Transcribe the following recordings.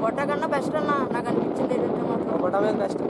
పొట్ట కన్నా బెస్ట్ అన్న నాకు అనిపించింది ఏంటంటే మాత్రం పొట్ట మీద బెస్ట్.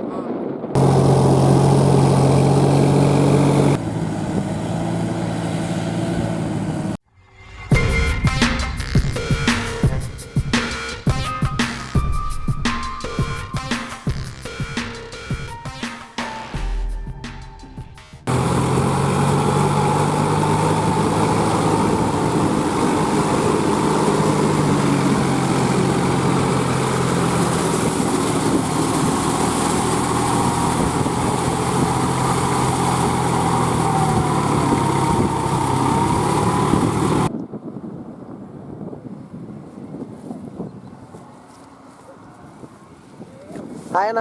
ఆయన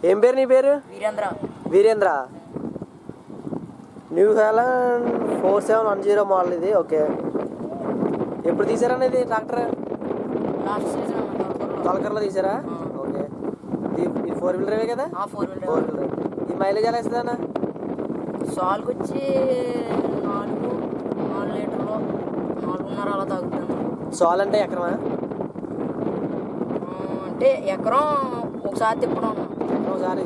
ఏం పేరు నీ పేరు? వీరేంద్ర. న్యూ హాలండ్ 4710 మోడల్ ఇది. ఓకే, ఎప్పుడు తీసారన్న ఇది ట్రాక్టర్? తొలకరలో తీసారా? ఓకే, ఇది 4 వీలర్ కదా? 4 వీలర్. ఈ మైలేజ్ ఎలా ఇస్తుంది అన్న? సాల్కి వచ్చి 4 లీటర్లు 4.5 అలా తాగుతుంది. సాల్ అంటే ఎకరమా? అంటే ఎకరం ఒకసారి తిప్పడం. ఒకసారి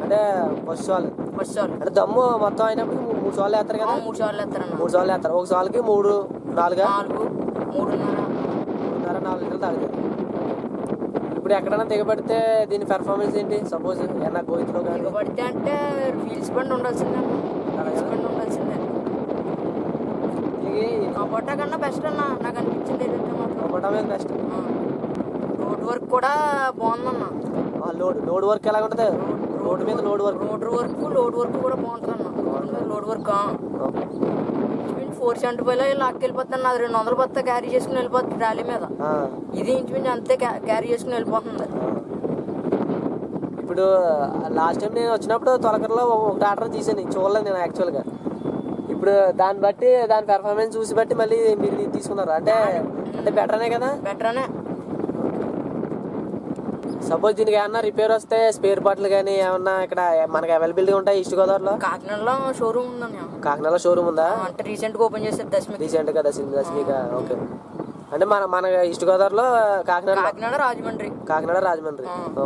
అంటే ఫస్ట్ సాల్ అంటే దమ్ము మొత్తం అయినప్పుడు 3 సార్లు వేస్తారు కదా? 3 సార్లు వేస్తారన్న. 3 సార్లు వేస్తారు. ఒక సాల్కి 3 4 4 లీటర్లు తాగుతారు. ఇప్పుడు ఎక్కడైనా దిగబడితే దీని పెర్ఫార్మెన్స్ ఏంటి? సపోజ్ ఏమన్నా గోయితులో కానీ దిగబడితే అంటే వీల్స్ బండి ఉండాల్సిందే. పొట్ట కన్నా బెస్ట్ అన్న నాకు అనిపించింది ఏంటంటే మాత్రం పొట్ట మీద బెస్ట్. రోడ్ వర్క్ కూడా బాగుందన్న. లోడ్ వర్క్ ఎలా ఉంటుంది? రోడ్డు మీద లోడ్ వర్క్ కూడా బాగుంటుంది అన్న. లోడ్ వర్క్ 475లో లాక్కెళ్ళిపోతుంది. అది 200 బత్త క్యారీ చేసుకుని వెళ్ళిపోతుంది ట్రాలీ మీద. ఇది ఇంచుమించు అంతే క్యారీ చేసుకుని వెళ్ళిపోతుంది. ఇప్పుడు లాస్ట్ టైం నేను వచ్చినప్పుడు తొలకరలో ఒక ట్రాక్టర్ తీసాను, చూడలేదు నేను యాక్చువల్గా. ఇప్పుడు దాన్ని బట్టి దాని పెర్ఫార్మెన్స్ చూసి బట్టి మళ్ళీ మీరు తీసుకున్నారు అంటే బెటర్నే కదా? బెటర్నే. సపోజ్ దీనికి ఏమన్నా రిపేర్ వస్తే స్పేర్ పార్ట్లు కానీ ఏమన్నా ఇక్కడ మనకి అవైలబిలిటీ ఉంటాయి ఈస్ట్ గోదావరిలో? కాకినాడలో షోరూమ్ ఉందన్న. కాకినాడలో షోరూమ్ ఉందా? అంటే రీసెంట్గా ఓపెన్ చేశారు రీసెంట్గా దశమిగా. ఓకే, అంటే మన ఈస్ట్ గోదావరిలో కాకినాడ రాజమండ్రి.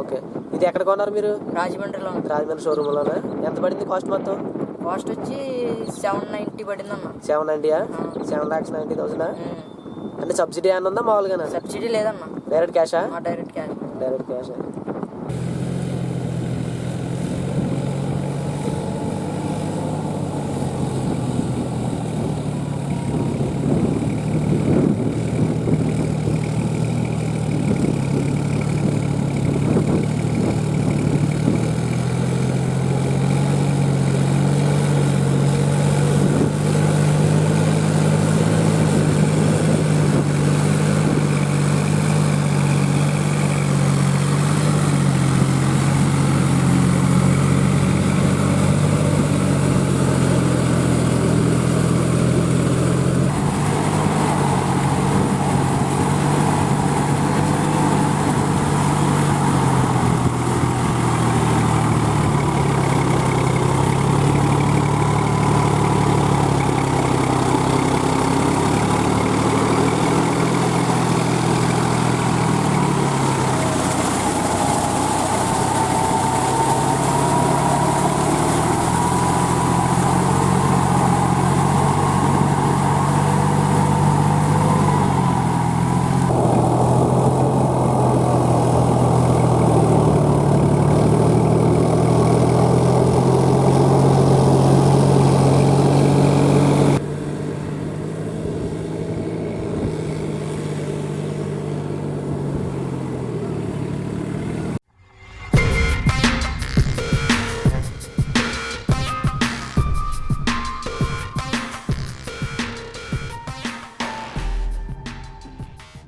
ఓకే, ఇది ఎక్కడ కొన్నారు మీరు? రాజమండ్రి షోరూమ్లోనే. ఎంత పడింది కాస్ట్ మొత్తం? కాస్ట్ వచ్చి 790 పడింది అన్న. 790? 7,90,000. అంటే సబ్సిడీ ఏమన్నా ఉందా మామూలుగా? సబ్సిడీ లేదన్న. డైరెక్ట్ క్యాషా? Direct cash.